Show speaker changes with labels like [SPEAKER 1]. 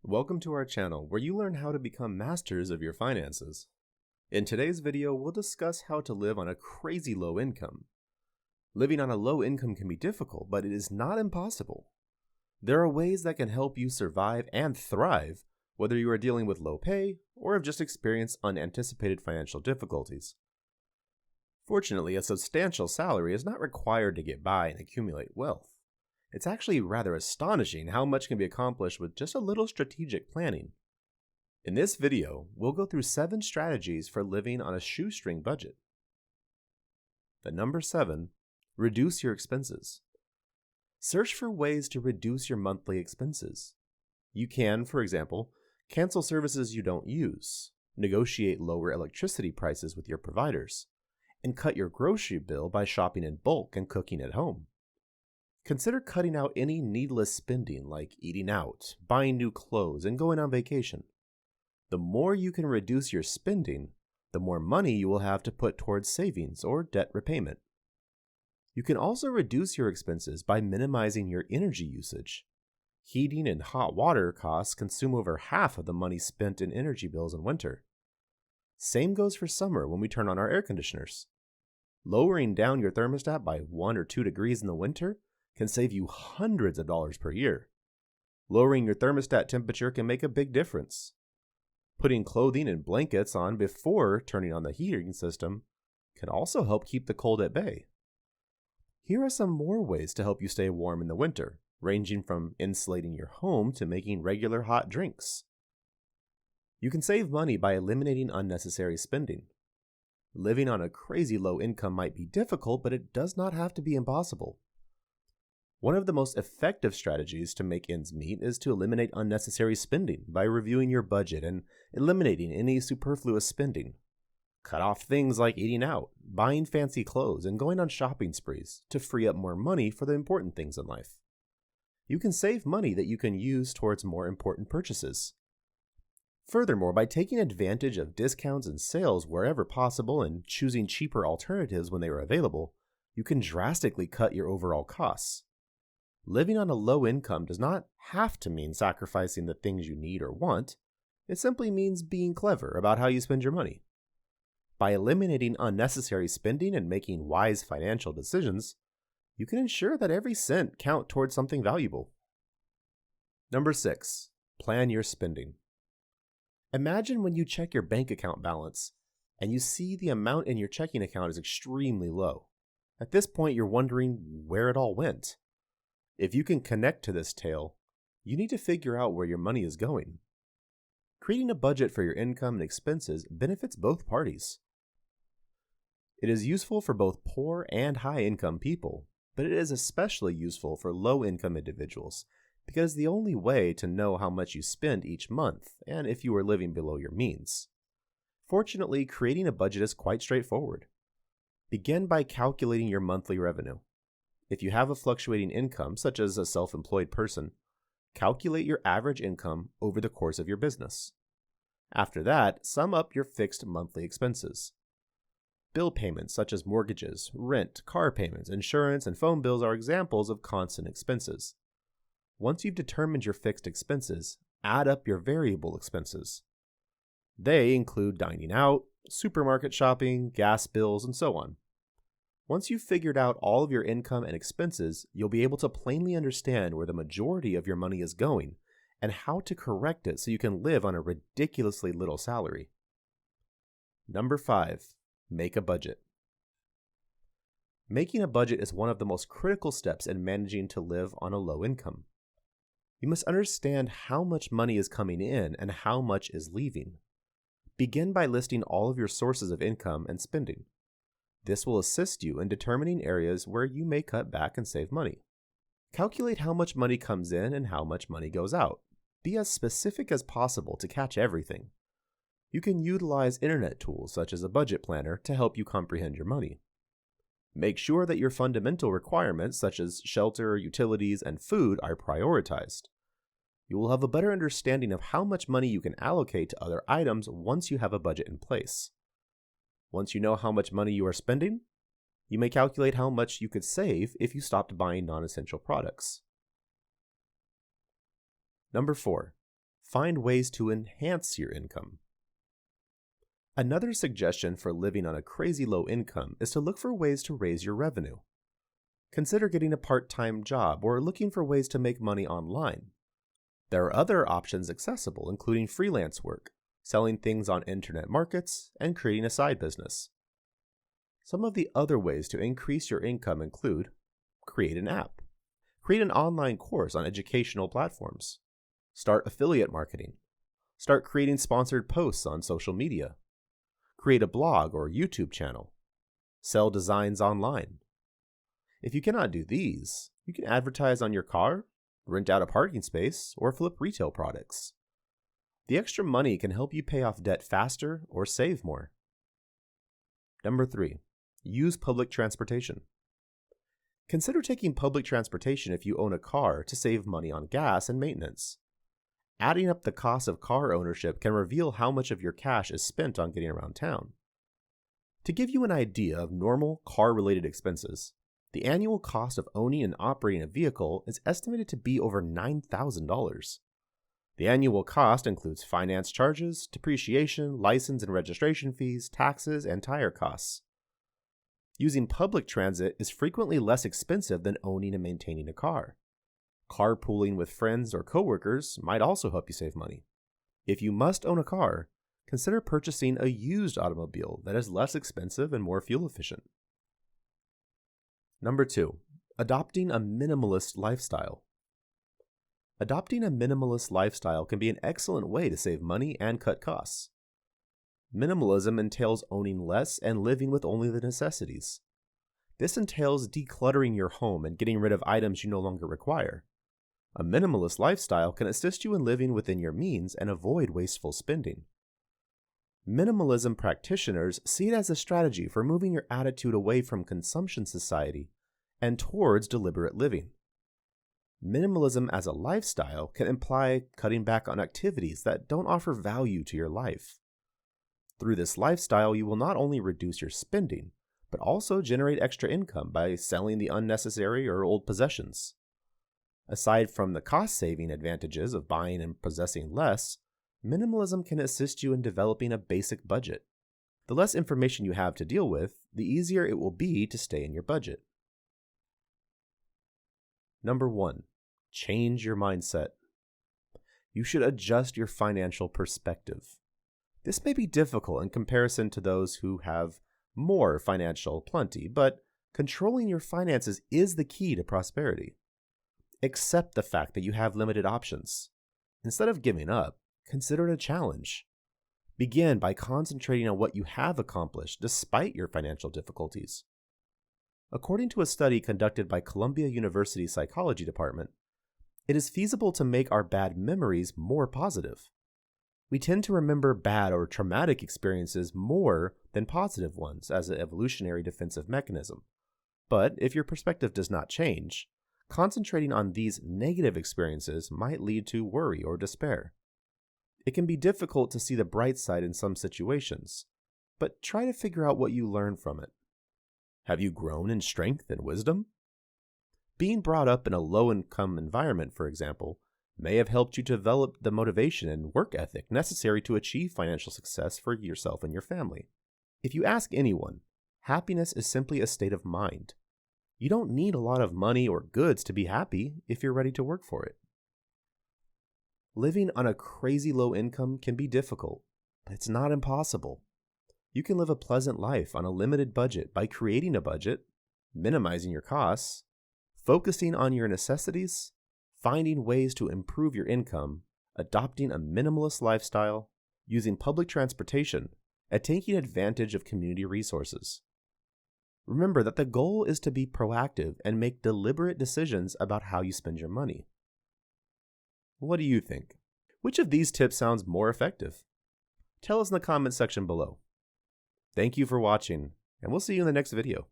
[SPEAKER 1] Welcome to our channel where you learn how to become masters of your finances. In today's video, we'll discuss how to live on a crazy low income. Living on a low income can be difficult, but it is not impossible. There are ways that can help you survive and thrive, whether you are dealing with low pay or have just experienced unanticipated financial difficulties. Fortunately, a substantial salary is not required to get by and accumulate wealth. It's actually rather astonishing how much can be accomplished with just a little strategic planning. In this video, we'll go through 7 strategies for living on a shoestring budget. The number 7, reduce your expenses. Search for ways to reduce your monthly expenses. You can, for example, cancel services you don't use, negotiate lower electricity prices with your providers, and cut your grocery bill by shopping in bulk and cooking at home. Consider cutting out any needless spending like eating out, buying new clothes, and going on vacation. The more you can reduce your spending, the more money you will have to put towards savings or debt repayment. You can also reduce your expenses by minimizing your energy usage. Heating and hot water costs consume over half of the money spent in energy bills in winter. Same goes for summer when we turn on our air conditioners. Lowering down your thermostat by 1 or 2 degrees in the winter can save you hundreds of dollars per year. Lowering your thermostat temperature can make a big difference. Putting clothing and blankets on before turning on the heating system can also help keep the cold at bay. Here are some more ways to help you stay warm in the winter, ranging from insulating your home to making regular hot drinks. You can save money by eliminating unnecessary spending. Living on a crazy low income might be difficult, but it does not have to be impossible. One of the most effective strategies to make ends meet is to eliminate unnecessary spending by reviewing your budget and eliminating any superfluous spending. Cut off things like eating out, buying fancy clothes, and going on shopping sprees to free up more money for the important things in life. You can save money that you can use towards more important purchases. Furthermore, by taking advantage of discounts and sales wherever possible and choosing cheaper alternatives when they are available, you can drastically cut your overall costs. Living on a low income does not have to mean sacrificing the things you need or want. It simply means being clever about how you spend your money. By eliminating unnecessary spending and making wise financial decisions, you can ensure that every cent counts towards something valuable. Number 6, plan your spending. Imagine when you check your bank account balance and you see the amount in your checking account is extremely low. At this point, you're wondering where it all went. If you can connect to this tale, you need to figure out where your money is going. Creating a budget for your income and expenses benefits both parties. It is useful for both poor and high-income people, but it is especially useful for low-income individuals because the only way to know how much you spend each month and if you are living below your means. Fortunately, creating a budget is quite straightforward. Begin by calculating your monthly revenue. If you have a fluctuating income, such as a self-employed person, calculate your average income over the course of your business. After that, sum up your fixed monthly expenses. Bill payments such as mortgages, rent, car payments, insurance, and phone bills are examples of constant expenses. Once you've determined your fixed expenses, add up your variable expenses. They include dining out, supermarket shopping, gas bills, and so on. Once you've figured out all of your income and expenses, you'll be able to plainly understand where the majority of your money is going and how to correct it so you can live on a ridiculously little salary. Number 5, make a budget. Making a budget is one of the most critical steps in managing to live on a low income. You must understand how much money is coming in and how much is leaving. Begin by listing all of your sources of income and spending. This will assist you in determining areas where you may cut back and save money. Calculate how much money comes in and how much money goes out. Be as specific as possible to catch everything. You can utilize internet tools such as a budget planner to help you comprehend your money. Make sure that your fundamental requirements such as shelter, utilities, and food are prioritized. You will have a better understanding of how much money you can allocate to other items once you have a budget in place. Once you know how much money you are spending, you may calculate how much you could save if you stopped buying non-essential products. Number 4, Find ways to enhance your income. Another suggestion for living on a crazy low income is to look for ways to raise your revenue. Consider getting a part-time job or looking for ways to make money online. There are other options accessible, including freelance work, selling things on internet markets, and creating a side business. Some of the other ways to increase your income include: create an app, create an online course on educational platforms, start affiliate marketing, start creating sponsored posts on social media, create a blog or YouTube channel, sell designs online. If you cannot do these, you can advertise on your car, rent out a parking space, or flip retail products. The extra money can help you pay off debt faster or save more. Number 3, use public transportation. Consider taking public transportation if you own a car to save money on gas and maintenance. Adding up the cost of car ownership can reveal how much of your cash is spent on getting around town. To give you an idea of normal car-related expenses, the annual cost of owning and operating a vehicle is estimated to be over $9,000. The annual cost includes finance charges, depreciation, license and registration fees, taxes, and tire costs. Using public transit is frequently less expensive than owning and maintaining a car. Carpooling with friends or coworkers might also help you save money. If you must own a car, consider purchasing a used automobile that is less expensive and more fuel efficient. Number 2, adopting a minimalist lifestyle. Adopting a minimalist lifestyle can be an excellent way to save money and cut costs. Minimalism entails owning less and living with only the necessities. This entails decluttering your home and getting rid of items you no longer require. A minimalist lifestyle can assist you in living within your means and avoid wasteful spending. Minimalism practitioners see it as a strategy for moving your attitude away from consumption society and towards deliberate living. Minimalism as a lifestyle can imply cutting back on activities that don't offer value to your life. Through this lifestyle, you will not only reduce your spending, but also generate extra income by selling the unnecessary or old possessions. Aside from the cost-saving advantages of buying and possessing less, minimalism can assist you in developing a basic budget. The less information you have to deal with, the easier it will be to stay in your budget. Number 1, change your mindset. You should adjust your financial perspective. This may be difficult in comparison to those who have more financial plenty, but controlling your finances is the key to prosperity. Accept the fact that you have limited options. Instead of giving up, consider it a challenge. Begin by concentrating on what you have accomplished despite your financial difficulties. According to a study conducted by Columbia University Psychology Department, it is feasible to make our bad memories more positive. We tend to remember bad or traumatic experiences more than positive ones as an evolutionary defensive mechanism. But if your perspective does not change, concentrating on these negative experiences might lead to worry or despair. It can be difficult to see the bright side in some situations, but try to figure out what you learned from it. Have you grown in strength and wisdom? Being brought up in a low-income environment, for example, may have helped you develop the motivation and work ethic necessary to achieve financial success for yourself and your family. If you ask anyone, happiness is simply a state of mind. You don't need a lot of money or goods to be happy if you're ready to work for it. Living on a crazy low income can be difficult, but it's not impossible. You can live a pleasant life on a limited budget by creating a budget, minimizing your costs, focusing on your necessities, finding ways to improve your income, adopting a minimalist lifestyle, using public transportation, and taking advantage of community resources. Remember that the goal is to be proactive and make deliberate decisions about how you spend your money. What do you think? Which of these tips sounds more effective? Tell us in the comment section below. Thank you for watching, and we'll see you in the next video.